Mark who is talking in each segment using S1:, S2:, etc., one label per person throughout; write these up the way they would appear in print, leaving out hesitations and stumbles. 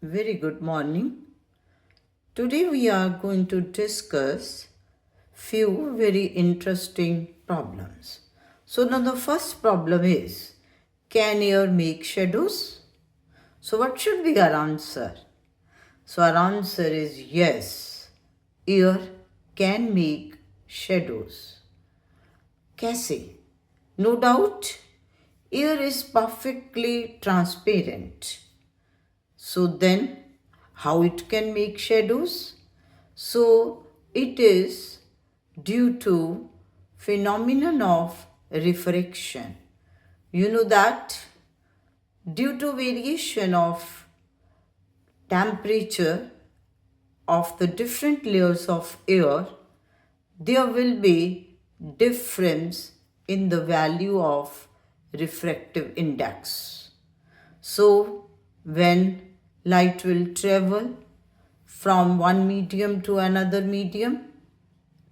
S1: Very good morning. Today we are going to discuss few very interesting problems. So now the first problem is, can air make shadows? So what should be our answer? So our answer is yes. Air can make shadows. कैसे? No doubt, air is perfectly transparent. So then, how it can make shadows? So it is due to phenomenon of refraction. You know that due to variation of temperature of the different layers of air, there will be difference in the value of refractive index. So when light will travel from one medium to another medium,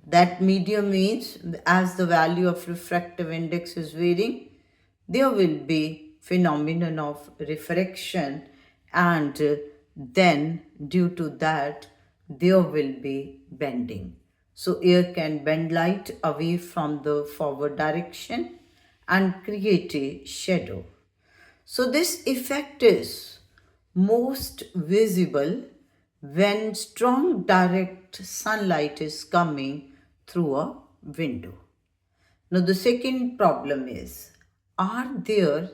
S1: that medium means as the value of refractive index is varying, there will be phenomenon of refraction, and then due to that there will be bending. So air can bend light away from the forward direction and create a shadow. So this effect is most visible when strong direct sunlight is coming through a window. Now the second problem is, are there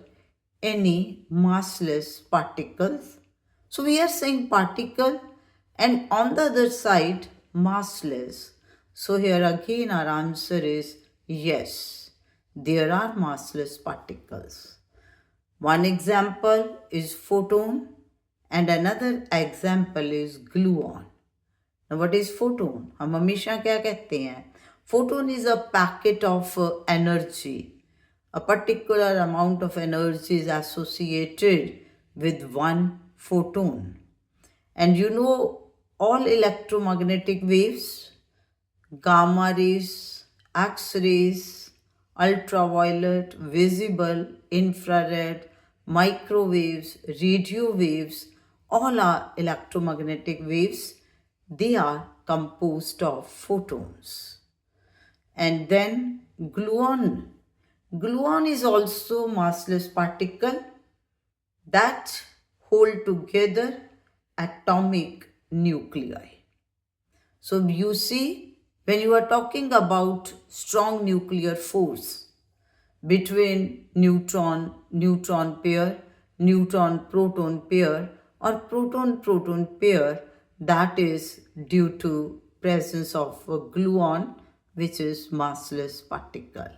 S1: any massless particles? So we are saying particle and on the other side massless. So here again our answer is yes, there are massless particles. One example is photon and another example is gluon. Now what is photon? हम हमेशा क्या कहते हैं? Photon is a packet of energy. A particular amount of energy is associated with one photon. And you know all electromagnetic waves, gamma rays, X rays, ultraviolet, visible, infrared, microwaves, radio waves, all are electromagnetic waves. They are composed of photons. And then gluon. Gluon is also massless particle that hold together atomic nuclei. So you see, when you are talking about strong nuclear force between neutron pair, neutron proton pair or proton proton pair, that is due to presence of a gluon, which is massless particle.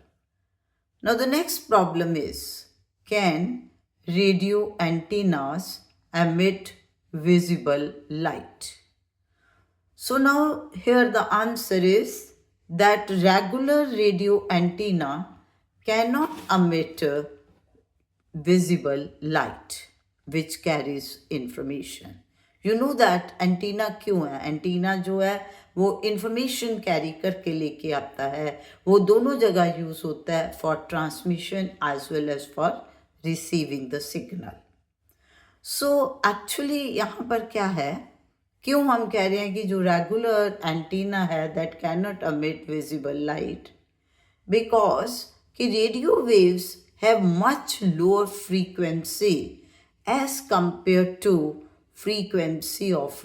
S1: Now the next problem is, can radio antennas emit visible light? So now here the answer is that regular radio antenna cannot emit visible light which carries information. You know that antenna क्यों है? Antenna जो है वो information carry करके लेके आता है. वो दोनों जगह यूज होता है for transmission as well as for receiving the signal. So actually यहाँ पर क्या है, क्यों हम कह रहे हैं कि जो रेगुलर एंटीना है that can not emit visible light? Because कि radio waves have much lower frequency as compare to frequency of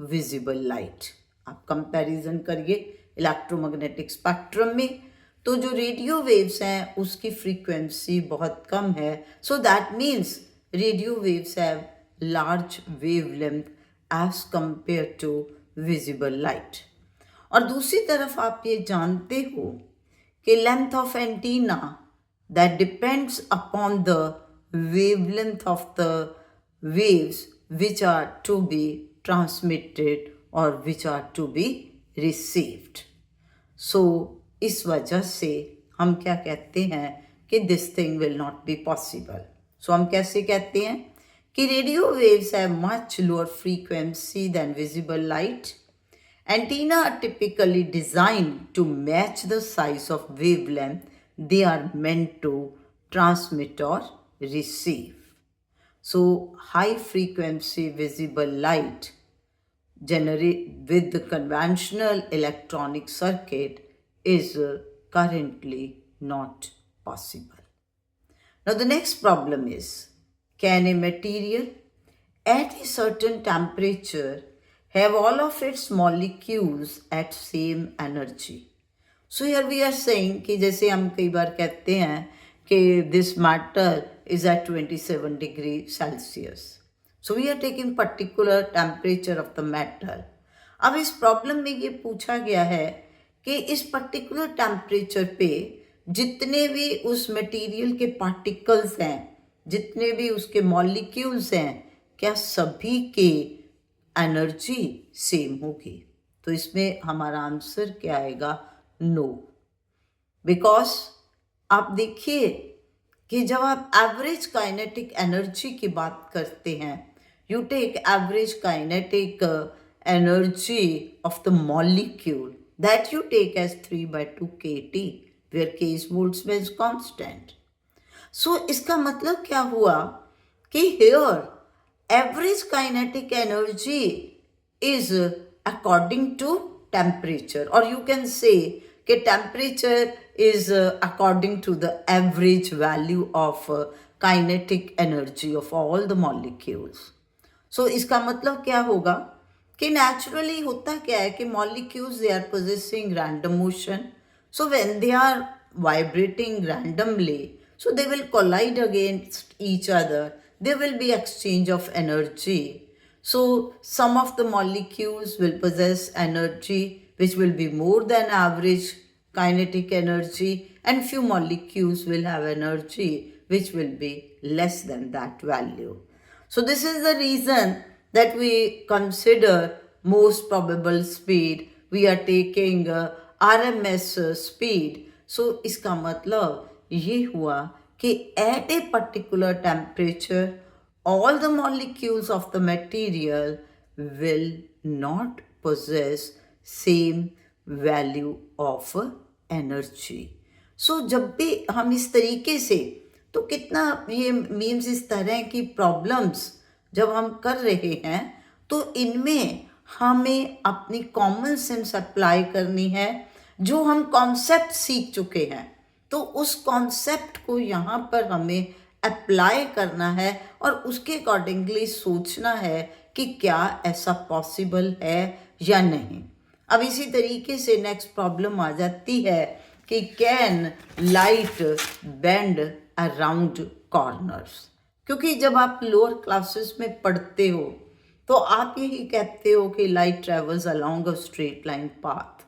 S1: visible light. आप कंपैरिजन करिए इलेक्ट्रोमैग्नेटिक स्पेक्ट्रम में, तो जो रेडियो वेव्स हैं उसकी फ्रीक्वेंसी बहुत कम है. So that means radio waves have large wavelength as compare to visible light. और दूसरी तरफ आप ये जानते हो कि length of antenna that depends upon the wavelength of the waves which are to be transmitted or which are to be received. So इस वजह से हम क्या कहते हैं कि this thing will not be possible. So हम कैसे कहते हैं कि radio waves have much lower frequency than visible light. Antenna are typically designed to match the size of wavelength they are meant to transmit or receive. So high frequency visible light generate with the conventional electronic circuit is currently not possible. Now the next problem is, can a material at a certain temperature have all of its molecules at same energy? So here we are saying कि जैसे हम कई बार कहते हैं कि this matter is at 27 degree Celsius. So we are taking particular temperature of the matter. अब इस problem में ये पूछा गया है कि इस पर्टिकुलर टेम्परेचर पे जितने भी उस मटेरियल के पार्टिकल्स हैं, जितने भी उसके मॉलिक्यूल्स हैं, क्या सभी के एनर्जी सेम होगी? तो इसमें हमारा आंसर क्या आएगा? नो. बिकॉज आप देखिए कि जब आप एवरेज काइनेटिक एनर्जी की बात करते हैं, you take average kinetic energy of the molecule that you take as 3/2 kT, where k is Boltzmann's constant. So इसका मतलब क्या हुआ कि here average kinetic energy is according to temperature, or you can say कि temperature is according to the average value of kinetic energy of all the molecules. So इसका मतलब क्या होगा कि नेचुरली होता क्या है कि molecules they are possessing random motion. So when they are vibrating randomly, so they will collide against each other. There will be exchange of energy. So some of the molecules will possess energy which will be more than average kinetic energy, and few molecules will have energy which will be less than that value. So this is the reason that we consider most probable speed. We are taking RMS speed. So इसका मतलब ये हुआ कि at a particular temperature all the molecules of the material will not possess same value of energy. So जब भी हम इस तरीके से, तो कितना ये मीन्स इस तरह की प्रॉब्लम्स जब हम कर रहे हैं तो इनमें हमें अपनी कॉमन सेंस अप्लाई करनी है. जो हम कॉन्सेप्ट सीख चुके हैं तो उस कॉन्सेप्ट को यहाँ पर हमें अप्लाई करना है और उसके अकॉर्डिंगली सोचना है कि क्या ऐसा पॉसिबल है या नहीं. अब इसी तरीके से नेक्स्ट प्रॉब्लम आ जाती है कि can light bend around corners. क्योंकि जब आप लोअर क्लासेस में पढ़ते हो तो आप यही कहते हो कि light travels along a straight line path.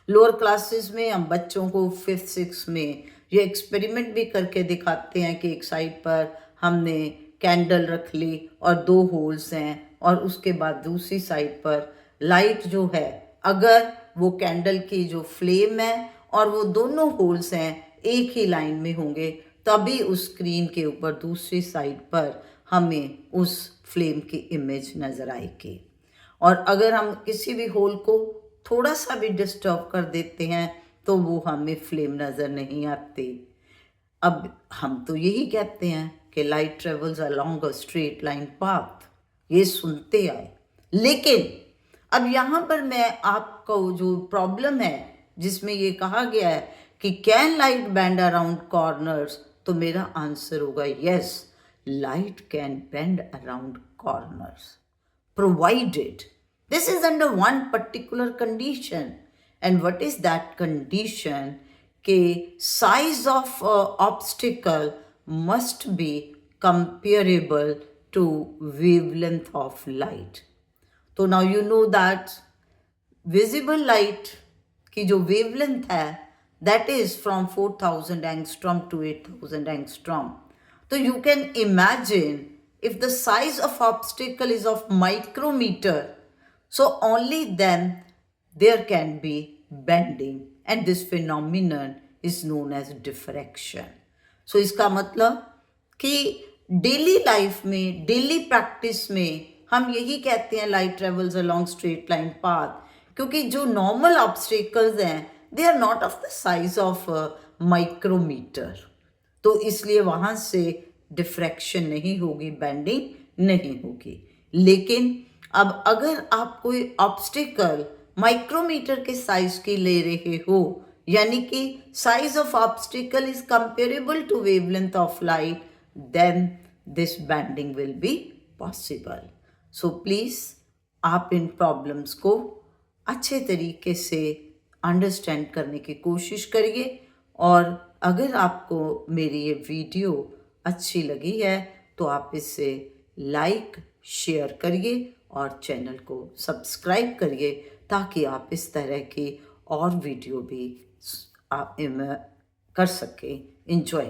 S1: Lower classes में हम बच्चों को 5th 6th में ये एक्सपेरिमेंट भी करके दिखाते हैं कि एक साइड पर हमने कैंडल रख ली और 2 होल्स हैं, और उसके बाद दूसरी साइड पर लाइट जो है, अगर वो कैंडल की जो फ्लेम है और वो दोनों होल्स हैं एक ही लाइन में होंगे, तभी उस स्क्रीन के ऊपर दूसरी साइड पर हमें उस फ्लेम की इमेज नज़र आएगी. और अगर हम किसी भी होल को थोड़ा सा भी डिस्टर्ब कर देते हैं तो वो हमें फ्लेम नज़र नहीं आती. अब हम तो यही कहते हैं कि light travels along a straight line path, ये सुनते आए. लेकिन अब यहाँ पर मैं आपको जो प्रॉब्लम है जिसमें ये कहा गया है कि can light bend around corners, तो मेरा आंसर होगा yes, light can bend around corners provided this is under one particular condition. And what is that condition? कि size of obstacle must be comparable to wavelength of light. तो now you know that visible light की जो wavelength है that is from 4000 angstrom to 8000 angstrom. So you can imagine if the size of obstacle is of micrometer, so only then there can be bending, and this phenomenon is known as diffraction. So इसका मतलब कि daily life में, daily practice में हम यही कहते हैं light travels along straight line path, क्योंकि जो नॉर्मल ऑब्स्टिकल्स हैं they are not of the size of micrometer. तो इसलिए वहाँ से डिफ्रैक्शन नहीं होगी, बेंडिंग नहीं होगी। लेकिन अब अगर आप कोई ऑब्स्टिकल माइक्रोमीटर के साइज की ले रहे हो, यानी कि size of obstacle is comparable to wavelength of light, then this bending will be possible. So please आप इन प्रॉब्लम्स को अच्छे तरीके से अंडरस्टैंड करने की कोशिश करिए, और अगर आपको मेरी ये वीडियो अच्छी लगी है तो आप इसे लाइक शेयर करिए और चैनल को सब्सक्राइब करिए, ताकि आप इस तरह की और वीडियो भी आप कर सकें, एंजॉय